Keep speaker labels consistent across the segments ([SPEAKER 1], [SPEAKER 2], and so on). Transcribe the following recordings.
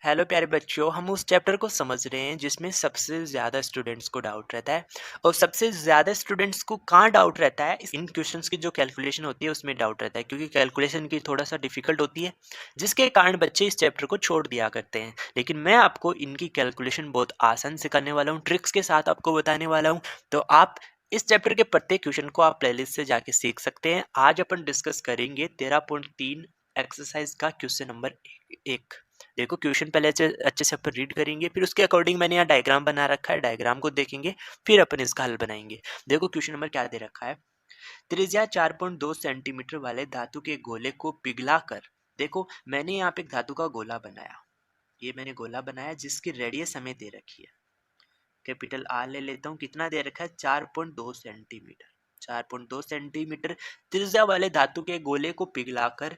[SPEAKER 1] Hello प्यारे बच्चों, हम उस चैप्टर को समझ रहे हैं जिसमें सबसे ज़्यादा स्टूडेंट्स को डाउट रहता है। और सबसे ज़्यादा स्टूडेंट्स को कहाँ डाउट रहता है, इन क्वेश्चंस की जो कैलकुलेशन होती है उसमें डाउट रहता है, क्योंकि कैलकुलेशन की थोड़ा सा डिफिकल्ट होती है, जिसके कारण बच्चे इस चैप्टर को छोड़ दिया करते हैं। लेकिन मैं आपको इनकी कैलकुलेशन बहुत आसान सिखाने वाला हूँ, ट्रिक्स के साथ आपको बताने वाला हूँ। तो आप इस चैप्टर के प्रत्येक क्वेश्चन को आप प्लेलिस्ट से जाके सीख सकते हैं। आज अपन डिस्कस करेंगे 13.3 एक्सरसाइज का क्वेश्चन नंबर 1। देखो, क्वेश्चन पहले अच्छे से अपन रीड करेंगे, फिर उसके अकॉर्डिंग मैंने यहाँ डायग्राम बना रखा है, डायग्राम को देखेंगे, फिर अपन इसका हल बनाएंगे। देखो क्वेश्चन नंबर क्या दे रखा है। त्रिज्या 4.2 सेंटीमीटर वाले धातु के गोले को पिघलाकर, देखो मैंने यहाँ पे एक धातु का गोला बनाया, ये मैंने गोला बनाया जिसकी रेडियस हमें दे रखी है, कैपिटल आर ले लेता हूँ। कितना दे रखा है? 4.2 सेंटीमीटर। 4.2 सेंटीमीटर त्रिज्या वाले धातु के गोले को पिघलाकर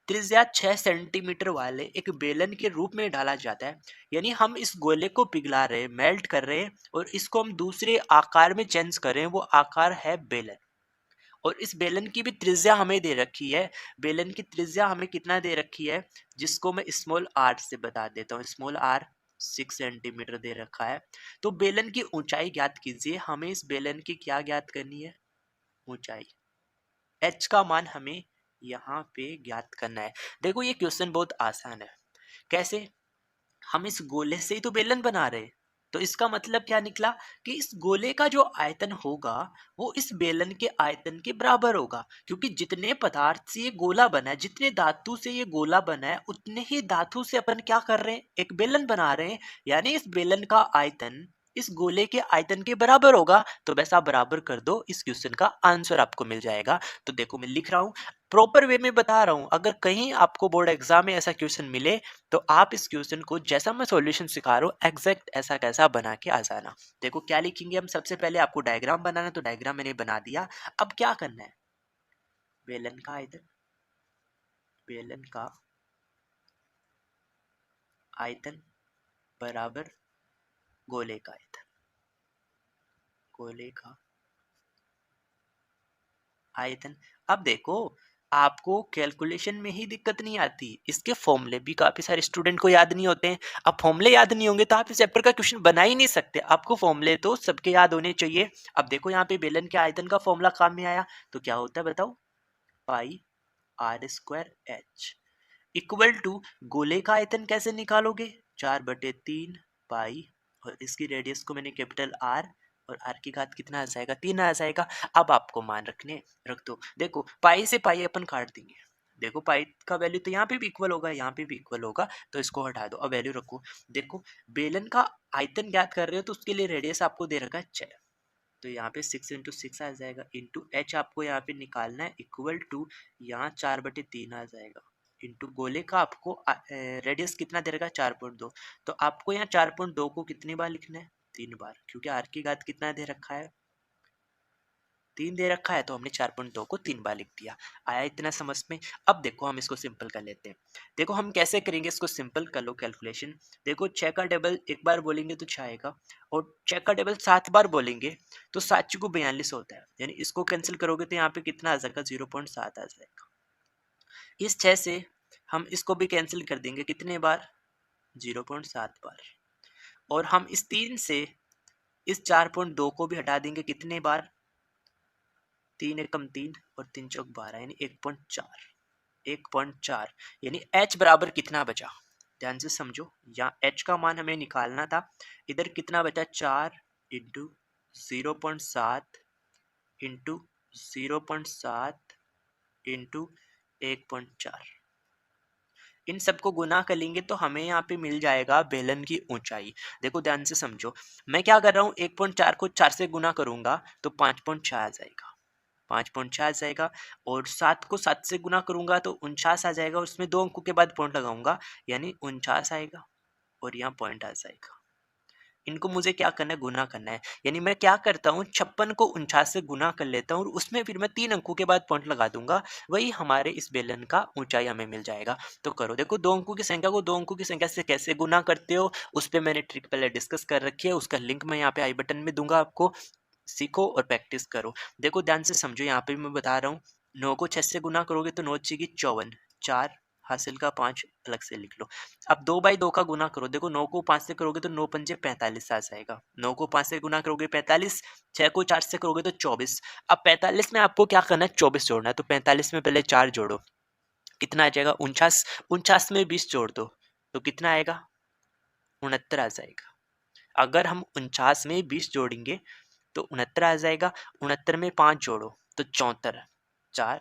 [SPEAKER 1] त्रिज्या 6 सेंटीमीटर वाले एक बेलन के रूप में डाला जाता है। यानी हम इस गोले को पिघला रहे हैं, मेल्ट कर रहे हैं, और इसको हम दूसरे आकार में चेंज कर रहे हैं। वो आकार है बेलन, और इस बेलन की भी त्रिज्या हमें दे रखी है। बेलन की त्रिज्या हमें कितना दे रखी है, जिसको मैं स्मॉल आर से बता देता हूँ। स्मॉल आर 6 सेंटीमीटर दे रखा है। तो बेलन की ऊंचाई ज्ञात कीजिए। हमें इस बेलन की क्या ज्ञात करनी है? ऊंचाई। एच का मान हमें यहाँ पे ज्ञात करना है। देखो ये क्वेश्चन बहुत आसान है। कैसे? हम इस गोले से ही तो बेलन बना रहे हैं। तो इसका मतलब क्या निकला कि इस गोले का जो आयतन होगा वो इस बेलन के आयतन के बराबर होगा, क्योंकि जितने पदार्थ से ये गोला बना है, जितने धातु से ये गोला बना है, उतने ही धातु से अपन क्या कर रहे हैं? एक बेलन बना रहे हैं। यानी इस बेलन का आयतन इस गोले के आयतन के बराबर होगा। तो वैसा बराबर कर दो, इस क्वेश्चन का आंसर आपको मिल जाएगा। तो देखो मैं लिख रहा हूं, प्रॉपर वे में बता रहा हूं। अगर कहीं आपको बोर्ड एग्जाम में ऐसा क्वेश्चन मिले तो आप इस क्वेश्चन को जैसा मैं सॉल्यूशन सिखा रहा हूँ एग्जैक्ट ऐसा कैसा बना के आ जाना। देखो क्या लिखेंगे हम। सबसे पहले आपको डायग्राम बनाना, तो डायग्राम मैंने बना दिया। अब क्या करना है? बेलन का आयतन, बेलन का आयतन बराबर गोले का आयतन, गोले का आयतन। अब देखो, आपको कैलकुलेशन में ही दिक्कत नहीं आती, इसके फॉर्मूले भी काफी सारे स्टूडेंट को याद नहीं होते हैं। अब फॉर्मूले याद नहीं होंगे तो आप इस चैप्टर का क्वेश्चन बना ही नहीं सकते। आपको फॉर्मूले तो सबके याद होने चाहिए। अब देखो यहाँ पे बेलन के आयतन का फॉर्मूला काम में आया, तो क्या होता है बताओ? Pi r square h equal to, गोले का आयतन कैसे निकालोगे? 4/3 पाई, और इसकी रेडियस को मैंने कैपिटल आर, और आर की घात कितना आ जाएगा? 3 आ जाएगा। अब आपको मान रखने रख दो। देखो पाई से पाई अपन काट देंगे। देखो पाई का वैल्यू तो यहाँ पे भी इक्वल होगा, यहाँ पे भी इक्वल होगा, तो इसको हटा दो। अब वैल्यू रखो। देखो बेलन का आयतन ज्ञात कर रहे हो तो उसके लिए रेडियस आपको दे रखा है 6, तो यहाँ पे 6 इंटू 6 आ जाएगा, इंटू एच आपको यहाँ पे निकालना है, इक्वल टू यहाँ 4/3 आ जाएगा, इंटू गोले का आपको रेडियस कितना दे रखा है? 4.2। तो आपको यहाँ 4.2 को कितनी बार लिखना है? 3 बार, क्योंकि आर की घात कितना दे रखा है? 3 दे रखा है, तो हमने 4.2 को 3 बार लिख दिया। आया इतना समझ में? अब देखो हम इसको सिंपल कर लेते हैं। देखो हम कैसे करेंगे इसको सिंपल। कर लो कैलकुलेशन। देखो 6 का टेबल एक बार बोलेंगे तो 6 आएगा, और 6 का टेबल 7 बार बोलेंगे तो 7 को 42 होता है। यानी इसको कैंसिल करोगे तो यहाँ पे कितना आ जाएगा? 0.7 आ जाएगा। इस 6 से हम इसको भी कैंसिल कर देंगे, कितने बार? 0.7 बार। और हम इस 3 से इस 4.2 को भी हटा देंगे, कितने बार? 3 एकम 3 और 3 चौक 12, यानी 1.4। 1.4 यानी h बराबर कितना बचा? ध्यान से समझो, यहाँ h का मान हमें निकालना था। इधर कितना बचा? 4 इंटू 0.7 इंटू 0.7 इंटू 1.4। इन सबको गुना कर लेंगे तो हमें यहाँ पे मिल जाएगा बेलन की ऊंचाई। देखो ध्यान से समझो, मैं क्या कर रहा हूँ, 1.4 को 4 से गुना करूंगा तो 5.6 आ जाएगा। 5.6 आ जाएगा, और 7 को 7 से गुना करूंगा तो 49 आ जाएगा। उसमें 2 अंकों के बाद पॉइंट लगाऊंगा, यानी 49 आएगा, और यहाँ पॉइंट आ जाएगा। इनको मुझे क्या करना है? गुना करना है। यानी मैं क्या करता हूँ, 56 को 49 से गुना कर लेता हूँ, और उसमें फिर मैं 3 अंकों के बाद पॉइंट लगा दूंगा। वही हमारे इस बेलन का ऊंचाई हमें मिल जाएगा। तो करो। देखो 2 अंकों की संख्या को 2 अंकों की संख्या से कैसे गुना करते हो, उस पर मैंने ट्रिक पहले डिस्कस कर रखी है। उसका लिंक मैं यहाँ पे आई बटन में दूंगा, आपको सीखो और प्रैक्टिस करो। देखो ध्यान से समझो, यहाँ पे मैं बता रहा हूँ, 9 को 6 से गुना करोगे तो 9 छेगी 54, 4 हासिल का 5 अलग से लिख लो। अब 2 बाई 2 का गुना करो, देखो 9 को 5 से करोगे तो 9 पंजे 45 आ जाएगा। 9 को 5 से गुना करोगे 45, 6 को 4 से करोगे तो 24। अब 45 में आपको क्या करना है, 24 जोड़ना है, तो 45 में पहले 4 जोड़ो, कितना आ जाएगा 49, 49 में 20 जोड़ दो, तो कितना आएगा 69 आ जाएगा। अगर हम 49 में 20 जोड़ेंगे तो 69 आ जाएगा, 69 में 5 जोड़ो तो 74, 4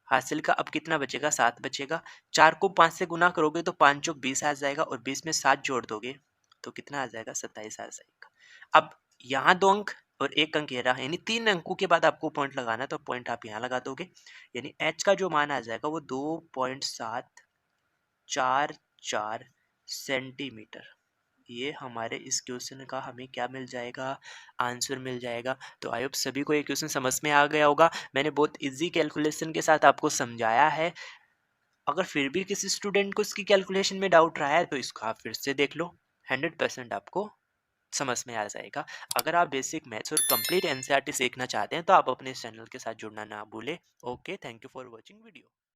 [SPEAKER 1] हासिल का अब कितना बचेगा 7 बचेगा। 4 को 5 से गुना करोगे तो 5 चौक 20 आ जाएगा और 20 में 7 जोड़ दोगे तो कितना आ जाएगा 27 आ जाएगा। अब यहाँ 2 अंक और 1 अंक ये रहा, यानी 3 अंकों के बाद आपको पॉइंट लगाना है, तो पॉइंट आप यहाँ लगा दोगे, यानी h का जो मान आ जाएगा वो 2.744 सेंटीमीटर। ये हमारे इस क्वेश्चन का हमें क्या मिल जाएगा, आंसर मिल जाएगा। तो आई होप सभी को ये क्वेश्चन समझ में आ गया होगा। मैंने बहुत इजी कैलकुलेशन के साथ आपको समझाया है। अगर फिर भी किसी स्टूडेंट को इसकी कैलकुलेशन में डाउट रहा है तो इसको आप फिर से देख लो, 100% आपको समझ में आ जाएगा। अगर आप बेसिक मैथ्स और कंप्लीट एनसीईआरटी सीखना चाहते हैं तो आप अपने इस चैनल के साथ जुड़ना ना भूलें। Okay, thank you for watching video.